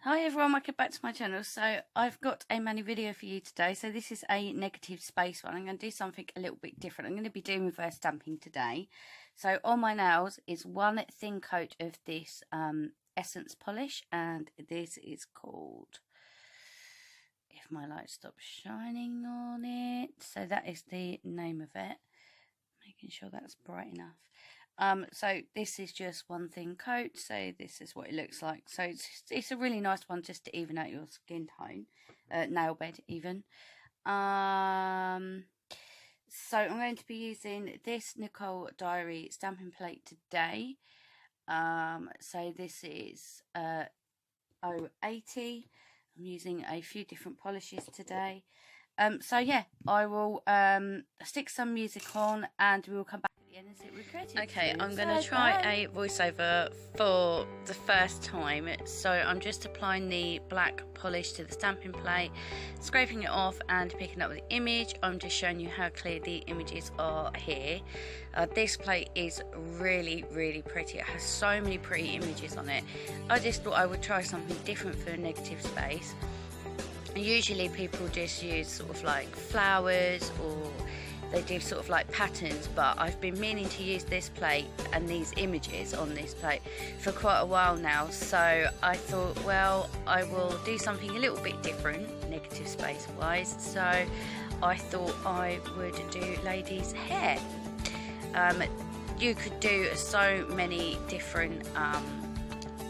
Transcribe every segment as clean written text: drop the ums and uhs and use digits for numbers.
Hi everyone, welcome back to my channel. So I've got a mani video for you today. So this is a negative space one. I'm going to do something a little bit different. I'm going to be doing reverse stamping today. So on my nails is one thin coat of this essence polish, and this is called, if my light stops shining on it, so that is the name of it. Making sure that's bright enough. So this is just one thin coat, so this is what it looks like. So it's a really nice one just to even out your skin tone, nail bed even. So I'm going to be using this Nicole Diary stamping plate today. So this is 080. I'm using a few different polishes today. So yeah, I will stick some music on and we will come back at the end and see what we're creating. Okay, I'm going to try a voiceover for the first time. So I'm just applying the black polish to the stamping plate, scraping it off and picking up the image. I'm just showing you how clear the images are here. This plate is really pretty. It has so many pretty images on it. I just thought I would try something different for a negative space. Usually people just use sort of like flowers, or they do sort of like patterns, but I've been meaning to use this plate and these images on this plate for quite a while now, so I thought, well, I will do something a little bit different negative space wise. So I thought I would do ladies' hair. You could do so many different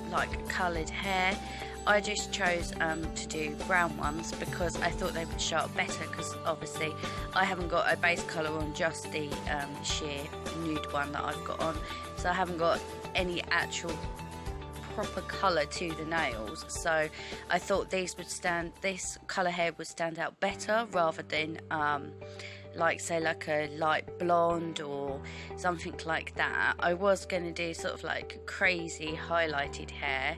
like coloured hair. I just chose to do brown ones because I thought they would show up better, because obviously I haven't got a base colour on, just the sheer nude one that I've got on, so I haven't got any actual proper colour to the nails. So I thought this colour hair would stand out better rather than like say like a light blonde or something like that. I was going to do sort of like crazy highlighted hair,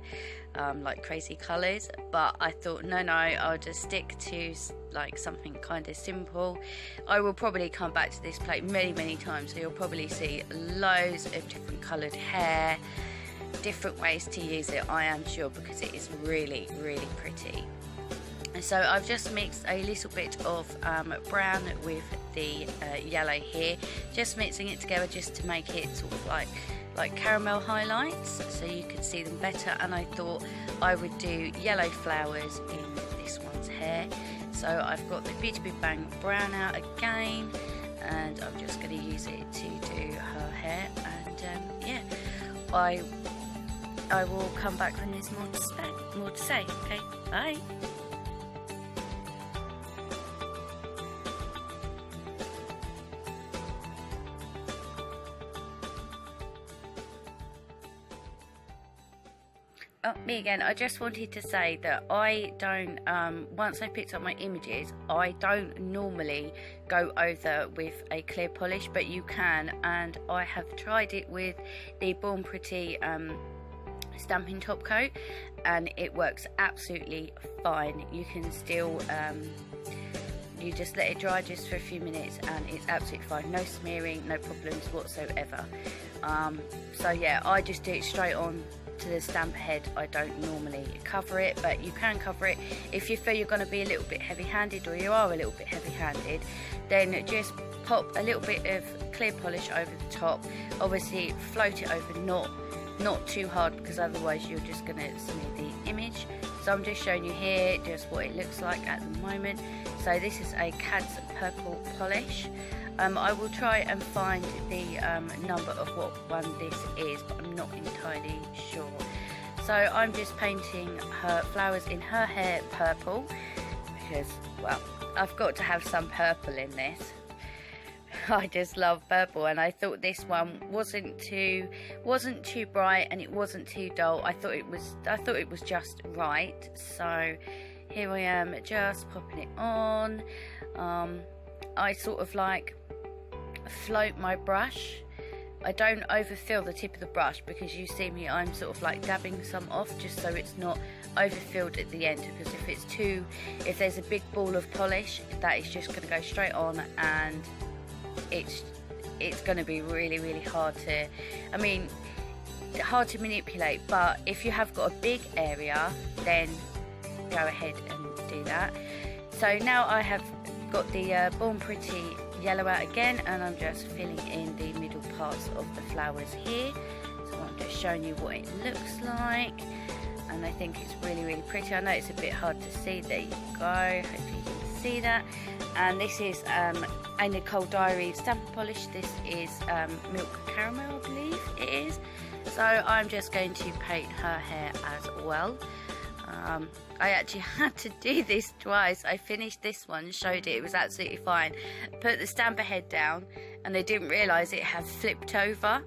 like crazy colours, but I thought no, I'll just stick to like something kind of simple. I will probably come back to this plate many times, so you'll probably see loads of different coloured hair, different ways to use it, I am sure, because it is really pretty. So I've just mixed a little bit of brown with the yellow here, just mixing it together just to make it sort of like caramel highlights so you could see them better. And I thought I would do yellow flowers in this one's hair. So I've got the Beauty Big Bang brown out again, and I'm just going to use it to do her hair. And yeah, I will come back when there's more to say. Okay, bye. Oh, me again. I just wanted to say that I don't, once I picked up my images, I don't normally go over with a clear polish, but you can, and I have tried it with the Born Pretty stamping top coat, and it works absolutely fine. You can still, you just let it dry just for a few minutes and it's absolutely fine. No smearing, no problems whatsoever. So yeah, I just do it straight on to the stamp head. I don't normally cover it, but you can cover it if you feel you're going to be a little bit heavy-handed, or you are a little bit heavy-handed. Then just pop a little bit of clear polish over the top. Obviously float it over, not too hard, because otherwise you're just going to smear the image. So I'm just showing you here just what it looks like at the moment. So this is a Cad's purple polish. I will try and find the number of what one this is, but I'm not entirely sure. So I'm just painting her flowers in her hair purple, because, well, I've got to have some purple in this. I just love purple, and I thought this one wasn't too bright and it wasn't too dull. I thought it was just right. So here I am just popping it on. I sort of like float my brush. I don't overfill the tip of the brush, because you see me, I'm sort of like dabbing some off just so it's not overfilled at the end, because if there's a big ball of polish, that is just going to go straight on, and it's going to be really hard to, I mean, hard to manipulate, but if you have got a big area, then go ahead and do that. So now I have got the Born Pretty yellow out again, and I'm just filling in the middle parts of the flowers here. So I'm just showing you what it looks like, and I think it's really pretty. I know it's a bit hard to see. There you go, hopefully you can see that. And this is a Nicole Diary stamp polish. This is milk caramel, I believe it is. So I'm just going to paint her hair as well. I actually had to do this twice. I finished this one, showed it was absolutely fine, put the stamper head down, and I didn't realise it had flipped over,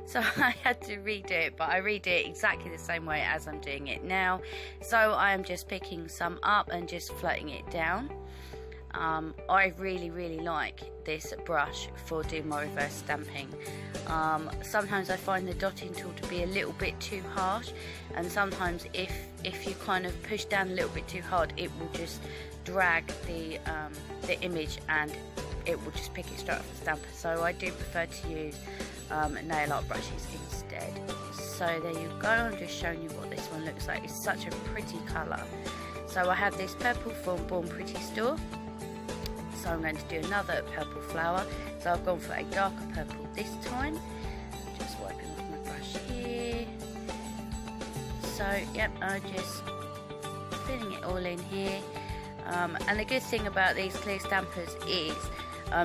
so I had to redo it, but I redo it exactly the same way as I'm doing it now. So I am just picking some up and just floating it down. I really like this brush for doing my reverse stamping. Sometimes I find the dotting tool to be a little bit too harsh, and sometimes if you kind of push down a little bit too hard, it will just drag the image and it will just pick it straight off the stamper. So I do prefer to use nail art brushes instead. So there you go, I'm just showing you what this one looks like. It's such a pretty colour. So I have this purple from Born Pretty store. So I'm going to do another purple flower. So I've gone for a darker purple this time. Just wiping off my brush here. So yep, I'm just filling it all in here. And the good thing about these clear stampers is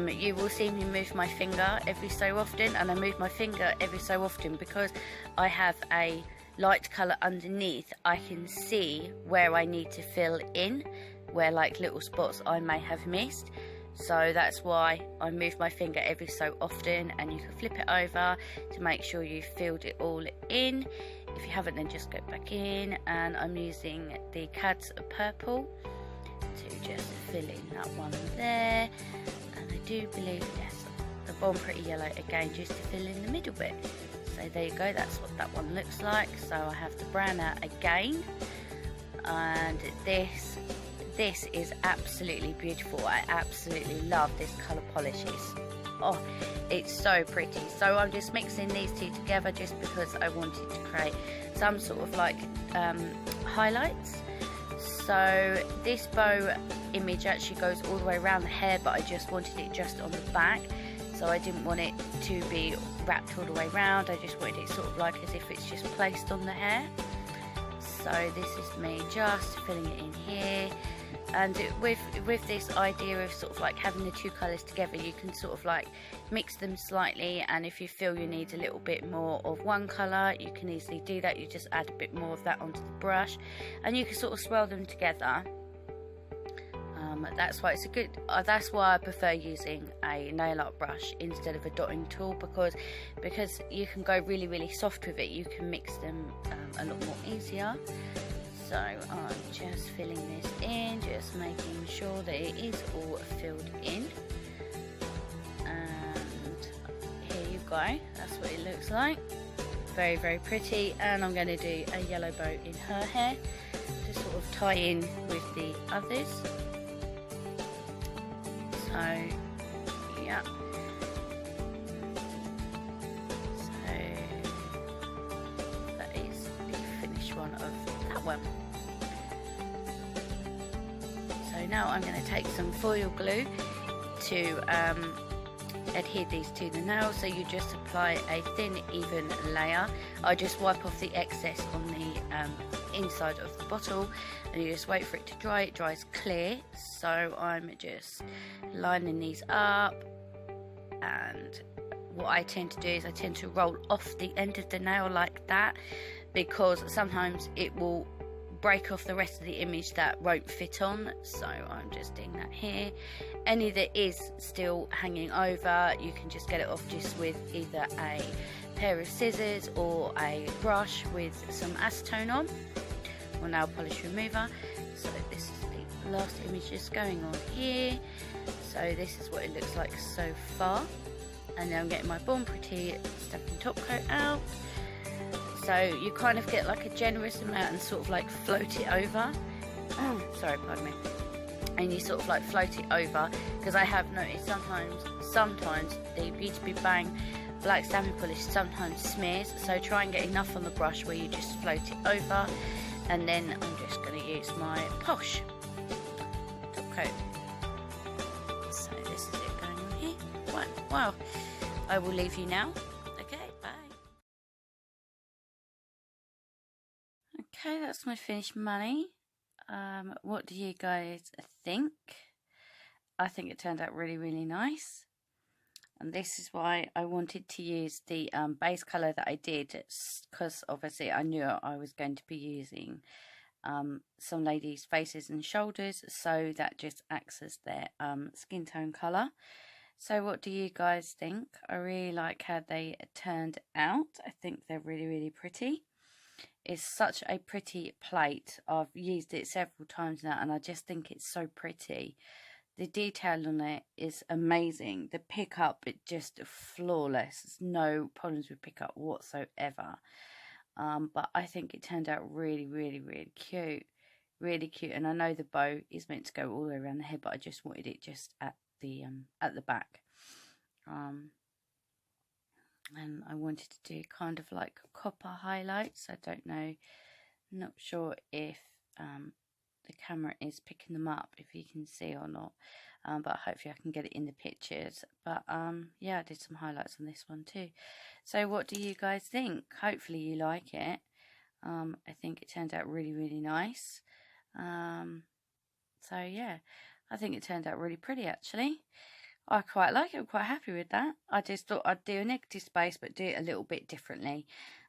you will see me move my finger every so often, and I move my finger every so often because I have a light colour underneath. I can see where I need to fill in, where like little spots I may have missed. So that's why I move my finger every so often, and you can flip it over to make sure you've filled it all in. If you haven't, then just go back in, and I'm using the Cad's purple to just fill in that one there, and I do believe, yes, the Born Pretty yellow again, just to fill in the middle bit. So there you go, that's what that one looks like. So I have the brown out again, and this is absolutely beautiful. I absolutely love this colour polish. It's so pretty. So I'm just mixing these two together just because I wanted to create some sort of like highlights. So this bow image actually goes all the way around the hair, but I just wanted it just on the back. So I didn't want it to be wrapped all the way around. I just wanted it sort of like as if it's just placed on the hair. So this is me just filling it in here. And with this idea of sort of like having the two colours together, you can sort of like mix them slightly, and if you feel you need a little bit more of one colour, you can easily do that. You just add a bit more of that onto the brush, and you can sort of swirl them together. That's why it's a good. That's why I prefer using a nail art brush instead of a dotting tool, because you can go really soft with it. You can mix them a lot more easier. So I'm just filling this in, just making sure that it is all filled in. And here you go, that's what it looks like. Very pretty. And I'm going to do a yellow bow in her hair to sort of tie in with the others. So yeah. So that is the finished one of that one. So now I'm going to take some foil glue to adhere these to the nail. So you just apply a thin even layer. I just wipe off the excess on the inside of the bottle, and you just wait for it to dry. It dries clear, so I'm just lining these up. And what I tend to do is I tend to roll off the end of the nail like that, because sometimes it will break off the rest of the image that won't fit on. So I'm just doing that here. Any that is still hanging over, you can just get it off just with either a pair of scissors or a brush with some acetone on, or nail polish remover. So this is the last image just going on here. So this is what it looks like so far. And then I'm getting my Born Pretty Stampin' Top Coat out. So you kind of get like a generous amount and sort of like float it over. Sorry, pardon me. And you sort of like float it over, because I have noticed sometimes the Beauty Big Bang black stamping polish sometimes smears, so try and get enough on the brush where you just float it over, and then I'm just going to use my Posh top coat. So this is it going on here. Right, well, I will leave you now. Okay, bye. Okay, that's my finished money. What do you guys think? I think it turned out really, really nice. And this is why I wanted to use the base colour that I did, because obviously I knew I was going to be using some ladies' faces and shoulders, so that just acts as their skin tone colour. So what do you guys think? I really like how they turned out. I think they're really, really pretty. It's such a pretty plate. I've used it several times now and I just think it's so pretty. The detail on it is amazing. The pickup, it just flawless. There's no problems with pickup whatsoever. But I think it turned out really, really, really cute. Really cute. And I know the bow is meant to go all the way around the head, but I just wanted it just at the back. And I wanted to do kind of like copper highlights. I don't know, not sure if the camera is picking them up, if you can see or not, but hopefully I can get it in the pictures. But yeah, I did some highlights on this one too. So what do you guys think? Hopefully you like it. I think it turned out really, really nice. So yeah, I think it turned out really pretty actually. I quite like it. I'm quite happy with that. I just thought I'd do a negative space but do it a little bit differently.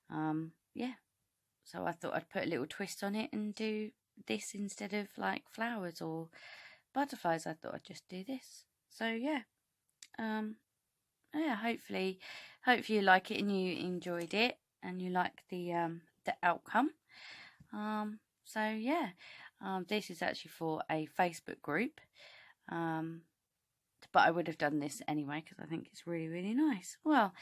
Yeah, so I thought I'd put a little twist on it and do this instead of like flowers or butterflies. I thought I'd just do this. So yeah, yeah, hopefully you like it and you enjoyed it and you like the outcome. So yeah, this is actually for a Facebook group, but I would have done this anyway because I think it's really, really nice. Well,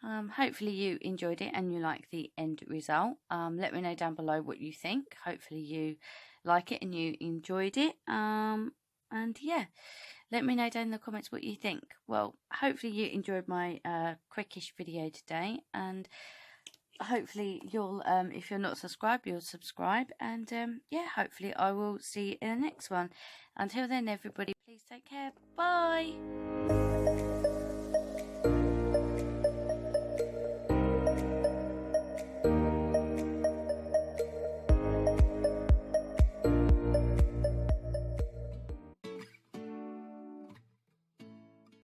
hopefully you enjoyed it and you like the end result. Let me know down below what you think. Hopefully you like it and you enjoyed it. And yeah, let me know down in the comments what you think. Well, hopefully you enjoyed my quickish video today, and hopefully you'll if you're not subscribed, you'll subscribe. And yeah, hopefully I will see you in the next one. Until then, everybody, please take care. Bye.